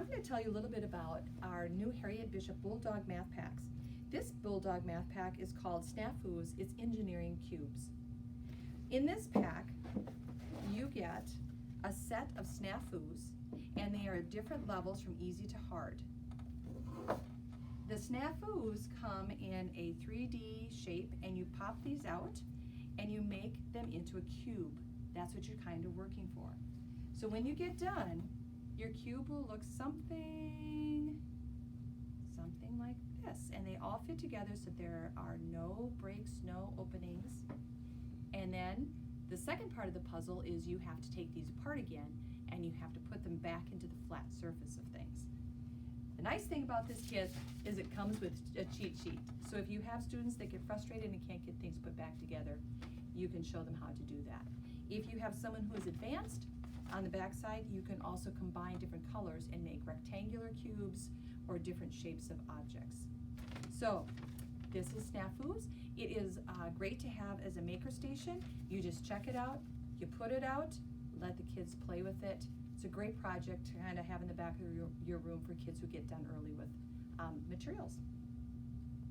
I'm going to tell you a little bit about our new Harriet Bishop Bulldog math packs. This Bulldog math pack is called Snafus. It's Engineering Cubes. In this pack, you get a set of snafus, and they are at different levels from easy to hard. The snafus come in a 3D shape, and you pop these out and you make them into a cube. That's what you're kind of working for. So when you get done, your cube will look something like this, and they all fit together so there are no breaks, no openings. And then the second part of the puzzle is you have to take these apart again and you have to put them back into the flat surface of things. The nice thing about this kit is it comes with a cheat sheet. So if you have students that get frustrated and can't get things put back together, you can show them how to do that. If you have someone who is advanced, on the back side you can also combine different colors and make rectangular cubes or different shapes of objects. So this is Snafus. It is great to have as a maker station. You just check it out, you put it out, let the kids play with it. It's a great project to kind of have in the back of your room for kids who get done early with materials.